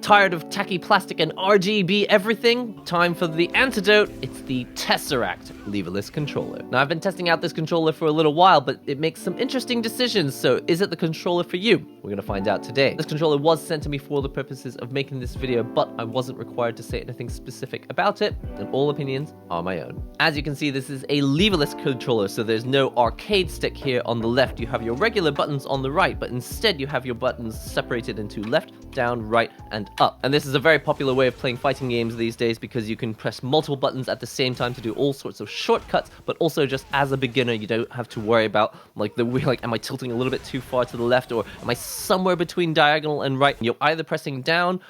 Tired of tacky plastic and RGB everything? Time for the antidote. It's the Tesseract leverless controller. Now, I've been testing out this controller for a little while, but it makes some interesting decisions, so is it the controller for you? We're gonna find out today. This controller was sent to me for the purposes of making this video, but I wasn't required to say anything specific about it, and all opinions are my own. As you can see, this is a leverless controller, so there's no arcade stick here on the left. You have your regular buttons on the right, but instead you have your buttons separated into left, down, right, and up. And this is a very popular way of playing fighting games these days because you can press multiple buttons at the same time to do all sorts of shortcuts, but also just as a beginner, you don't have to worry about am I tilting a little bit too far to the left, or am I somewhere between diagonal and right? You're either pressing down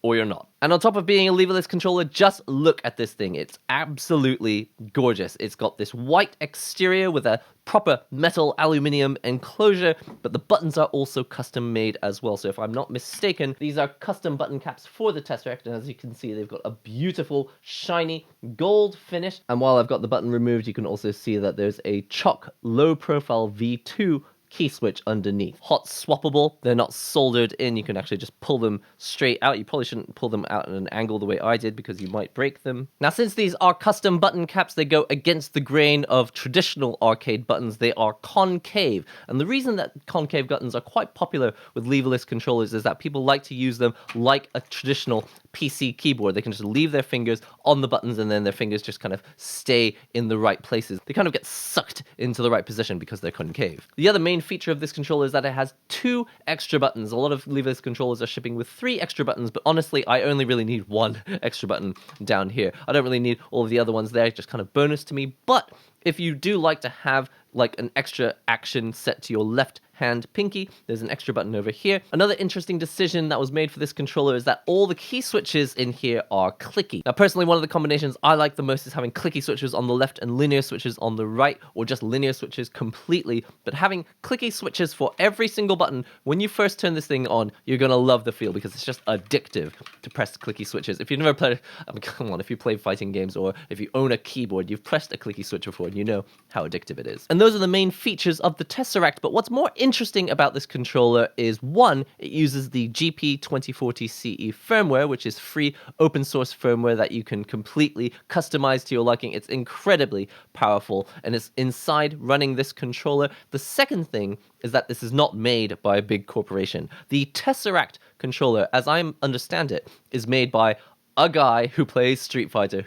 or you're not. And on top of being a leverless controller, just look at this thing. It's absolutely gorgeous. It's got this white exterior with a proper metal aluminum enclosure, but the buttons are also custom made as well. So if I'm not mistaken, these are custom button caps for the Tesseract, and as you can see, they've got a beautiful, shiny gold finish. And while I've got the button removed, you can also see that there's a chalk low profile V2 key switch underneath. Hot swappable, they're not soldered in, you can actually just pull them straight out. You probably shouldn't pull them out at an angle the way I did because you might break them. Now, since these are custom button caps, they go against the grain of traditional arcade buttons. They are concave, and the reason that concave buttons are quite popular with leverless controllers is that people like to use them like a traditional PC keyboard. They can just leave their fingers on the buttons and then their fingers just kind of stay in the right places. They kind of get sucked into the right position because they're concave. The other main feature of this controller is that it has 2 extra buttons. A lot of leverless controllers are shipping with 3 extra buttons, but honestly, I only really need 1 extra button down here. I don't really need all of the other ones there, just kind of bonus to me. But if you do like to have like an extra action set to your left hand pinky, there's an extra button over here. Another interesting decision that was made for this controller is that all the key switches in here are clicky. Now, personally, one of the combinations I like the most is having clicky switches on the left and linear switches on the right, or just linear switches completely. But having clicky switches for every single button, when you first turn this thing on, you're gonna love the feel because it's just addictive to press clicky switches. If you've never played, come on, if you play fighting games or if you own a keyboard, you've pressed a clicky switch before and you know how addictive it is. And those are the main features of the Tesseract, but what's more interesting about this controller is, one, it uses the GP2040 CE firmware, which is free open source firmware that you can completely customize to your liking. It's incredibly powerful, and it's inside running this controller. The second thing is that this is not made by a big corporation. The Tesseract controller, as I understand it, is made by a guy who plays Street Fighter,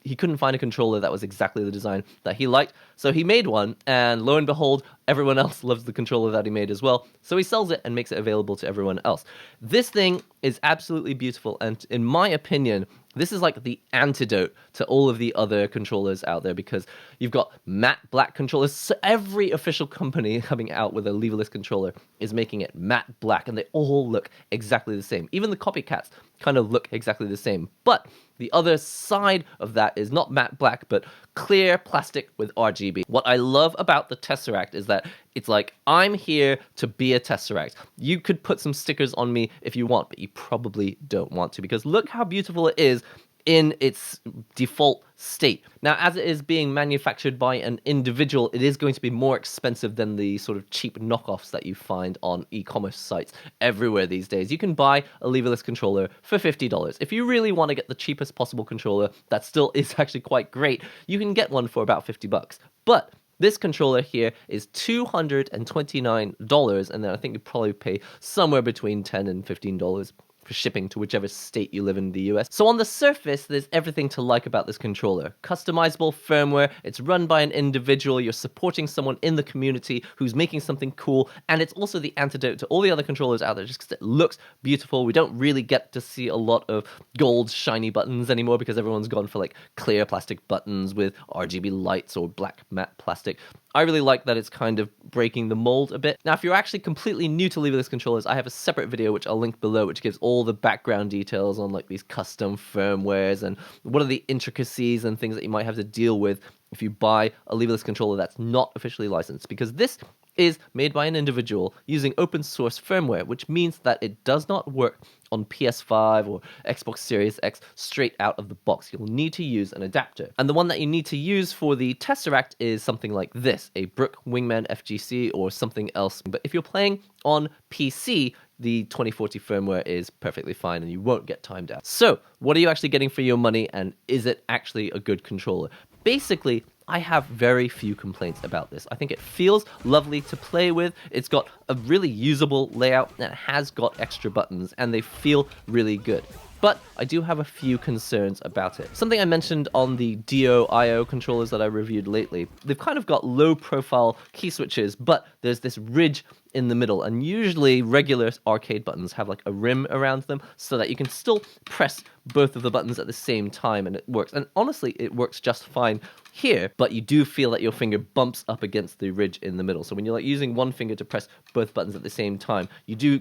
he couldn't find a controller that was exactly the design that he liked, so he made one, and lo and behold, everyone else loves the controller that he made as well, so he sells it and makes it available to everyone else. This thing is absolutely beautiful, and in my opinion, this is like the antidote to all of the other controllers out there, because you've got matte black controllers. So every official company coming out with a leverless controller is making it matte black, and they all look exactly the same. Even the copycats kind of look exactly the same. But the other side of that is not matte black, but clear plastic with RGB. What I love about the Tesseract is that it's like, I'm here to be a Tesseract. You could put some stickers on me if you want, but you probably don't want to, because look how beautiful it is in its default state. Now, as it is being manufactured by an individual, it is going to be more expensive than the sort of cheap knockoffs that you find on e-commerce sites everywhere these days. You can buy a leverless controller for $50. If you really want to get the cheapest possible controller that still is actually quite great, you can get one for about $50. But this controller here is $229, and then I think you probably pay somewhere between $10 and $15 for shipping to whichever state you live in the US. So on the surface, there's everything to like about this controller. Customizable firmware, it's run by an individual, you're supporting someone in the community who's making something cool, and it's also the antidote to all the other controllers out there just because it looks beautiful. We don't really get to see a lot of gold shiny buttons anymore because everyone's gone for like clear plastic buttons with RGB lights or black matte plastic. I really like that it's kind of breaking the mold a bit. Now, if you're actually completely new to leverless controllers, I have a separate video which I'll link below, which gives all the background details on like these custom firmwares and what are the intricacies and things that you might have to deal with if you buy a leverless controller that's not officially licensed, because this is made by an individual using open source firmware, which means that it does not work on PS5 or Xbox Series X straight out of the box. You'll need to use an adapter. And the one that you need to use for the Tesseract is something like this, a Brook Wingman FGC or something else. But if you're playing on PC, the 2040 firmware is perfectly fine and you won't get timed out. So what are you actually getting for your money, and is it actually a good controller? Basically, I have very few complaints about this. I think it feels lovely to play with. It's got a really usable layout and it has got extra buttons and they feel really good. But I do have a few concerns about it. Something I mentioned on the DO/IO controllers that I reviewed lately, they've kind of got low profile key switches, but there's this ridge in the middle, and usually regular arcade buttons have like a rim around them so that you can still press both of the buttons at the same time and it works. And honestly, it works just fine here, but you do feel that your finger bumps up against the ridge in the middle. So when you're like using one finger to press both buttons at the same time, you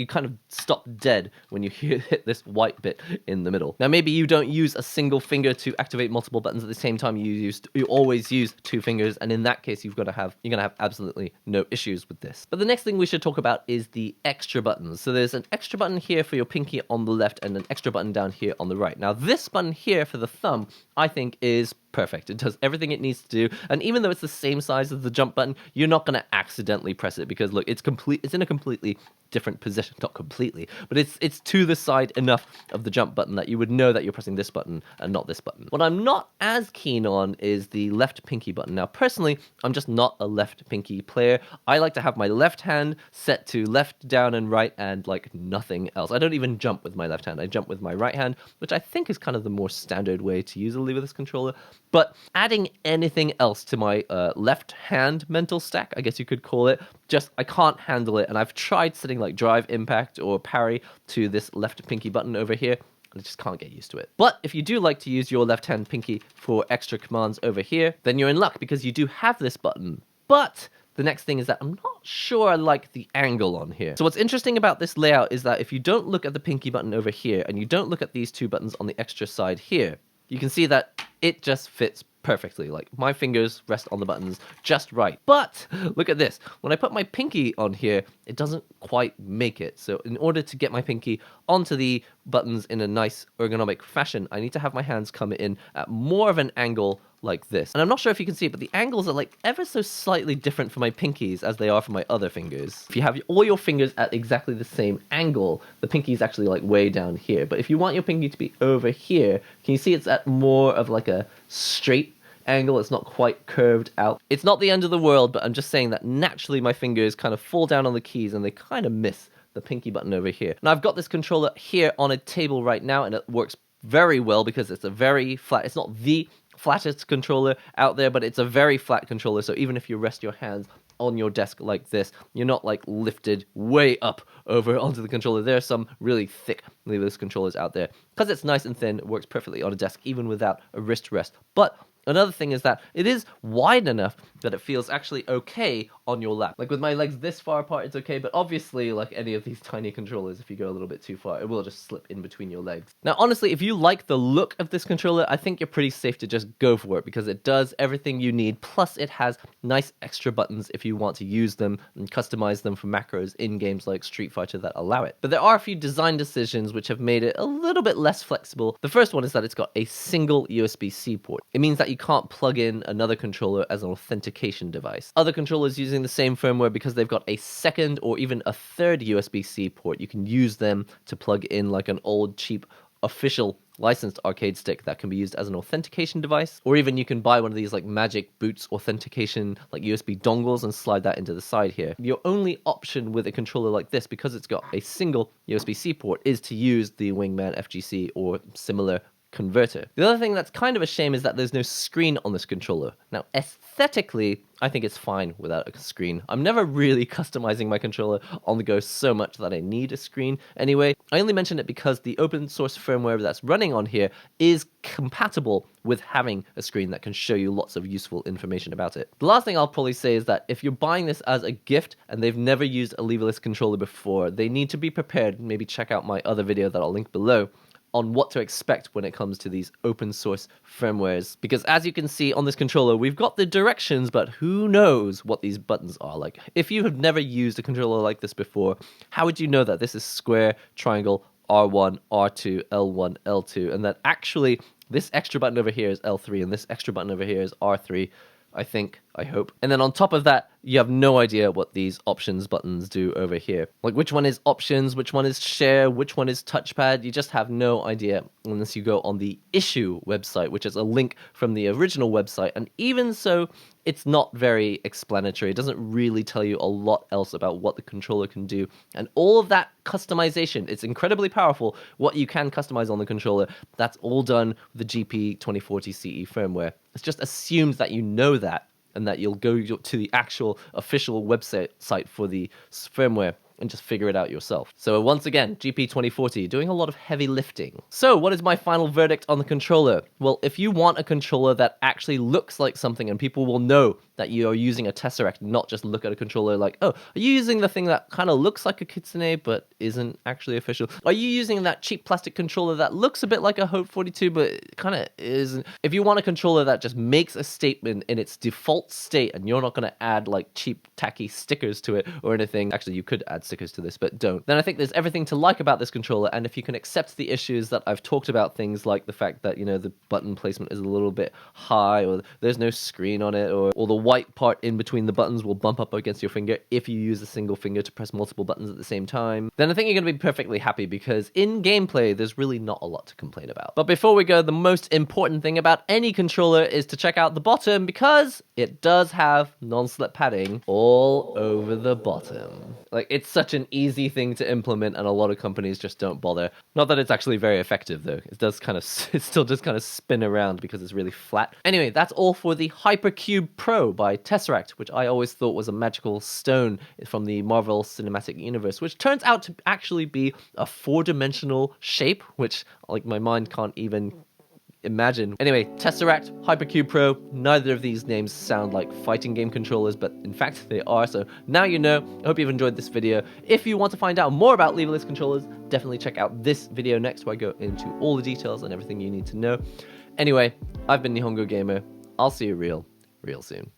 kind of stop dead when you hit this white bit in the middle. Now maybe you don't use a single finger to activate multiple buttons at the same time. You always use two fingers, and in that case you're gonna have absolutely no issues with this. But the next thing we should talk about is the extra buttons. So there's an extra button here for your pinky on the left and an extra button down here on the right. Now this button here for the thumb, I think is perfect. It does everything it needs to do, and even though it's the same size as the jump button, you're not going to accidentally press it because look, it's in a completely different position. Not completely, but it's to the side enough of the jump button that you would know that you're pressing this button and not this button. What I'm not as keen on is the left pinky button. Now personally, I'm just not a left pinky player. I like to have my left hand set to left, down, and right, and like nothing else. I don't even jump with my left hand. I jump with my right hand, which I think is kind of the more standard way to use a leverless controller. But adding anything else to my left hand mental stack, I guess you could call it, I can't handle it. And I've tried setting like drive, impact, or parry to this left pinky button over here, and I just can't get used to it. But if you do like to use your left hand pinky for extra commands over here, then you're in luck because you do have this button. But the next thing is that I'm not sure I like the angle on here. So what's interesting about this layout is that if you don't look at the pinky button over here and you don't look at these two buttons on the extra side here, you can see that it just fits perfectly. Like my fingers rest on the buttons just right. But look at this. When I put my pinky on here, it doesn't quite make it. So in order to get my pinky onto the buttons in a nice ergonomic fashion, I need to have my hands come in at more of an angle like this. And I'm not sure if you can see it, but the angles are like ever so slightly different for my pinkies as they are for my other fingers. If you have all your fingers at exactly the same angle, the pinky is actually like way down here. But if you want your pinky to be over here, can you see it's at more of like a straight angle? It's not quite curved out. It's not the end of the world, but I'm just saying that naturally my fingers kind of fall down on the keys and they kind of miss the pinky button over here. Now I've got this controller here on a table right now and it works very well because it's a very flat, it's not the flattest controller out there, but it's a very flat controller. So even if you rest your hands on your desk like this, you're not like lifted way up over onto the controller. There are some really thick leverless controllers out there. Because it's nice and thin, it works perfectly on a desk even without a wrist rest. But another thing is that it is wide enough that it feels actually okay on your lap. Like with my legs this far apart, it's okay, but obviously like any of these tiny controllers, if you go a little bit too far, it will just slip in between your legs. Now, honestly, if you like the look of this controller, I think you're pretty safe to just go for it because it does everything you need. Plus it has nice extra buttons if you want to use them and customize them for macros in games like Street Fighter that allow it. But there are a few design decisions which have made it a little bit less flexible. The first one is that it's got a single USB-C port. It means that you can't plug in another controller as an authentication device. Other controllers using the same firmware, because they've got a second or even a third USB-C port, you can use them to plug in like an old cheap official licensed arcade stick that can be used as an authentication device, or even you can buy one of these like Magic Boots authentication like USB dongles and slide that into the side here. Your only option with a controller like this, because it's got a single USB-C port, is to use the Wingman FGC or similar converter. The other thing that's kind of a shame is that there's no screen on this controller. Now, aesthetically, I think it's fine without a screen. I'm never really customizing my controller on the go so much that I need a screen anyway. I only mention it because the open source firmware that's running on here is compatible with having a screen that can show you lots of useful information about it. The last thing I'll probably say is that if you're buying this as a gift and they've never used a leverless controller before, they need to be prepared. Maybe check out my other video that I'll link below on what to expect when it comes to these open source firmwares. Because as you can see on this controller, we've got the directions, but who knows what these buttons are. Like, if you have never used a controller like this before, how would you know that this is square, triangle, R1, R2, L1, L2, and that actually this extra button over here is L3, and this extra button over here is R3? I think I hope. And then on top of that, you have no idea what these options buttons do over here. Like which one is options, which one is share, which one is touchpad. You just have no idea unless you go on the issue website, which is a link from the original website. And even so, it's not very explanatory. It doesn't really tell you a lot else about what the controller can do. And all of that customization, it's incredibly powerful. What you can customize on the controller, that's all done with the GP 2040 CE firmware. It's just assumed that you know that, and that you'll go to the actual official website site for the firmware and just figure it out yourself. So once again, GP 2040 doing a lot of heavy lifting. So what is my final verdict on the controller? Well, if you want a controller that actually looks like something and people will know that you are using a tesseract, not just look at a controller like, oh, are you using the thing that kind of looks like a Kitsune but isn't actually official? Are you using that cheap plastic controller that looks a bit like a Hope 42 but kind of isn't? If you want a controller that just makes a statement in its default state and you're not going to add like cheap tacky stickers to it or anything, actually you could add stickers to this but don't, then I think there's everything to like about this controller. And if you can accept the issues that I've talked about, things like the fact that, you know, the button placement is a little bit high, or there's no screen on it, or the white part in between the buttons will bump up against your finger if you use a single finger to press multiple buttons at the same time, then I think you're going to be perfectly happy, because in gameplay there's really not a lot to complain about. But before we go, the most important thing about any controller is to check out the bottom, because it does have non-slip padding all over the bottom. Like, it's such an easy thing to implement and a lot of companies just don't bother. Not that it's actually very effective though. It does kind of, it still just kind of spin around because it's really flat. Anyway, that's all for the Hypercube Pro by Tesseract, which I always thought was a magical stone from the Marvel Cinematic Universe, which turns out to actually be a 4-dimensional shape, which like my mind can't even imagine. Anyway, Tesseract, Hypercube Pro, neither of these names sound like fighting game controllers, but in fact they are, so now you know. I hope you've enjoyed this video. If you want to find out more about leverless controllers, definitely check out this video next, where I go into all the details and everything you need to know. Anyway, I've been NihongoGamer. I'll see you real soon.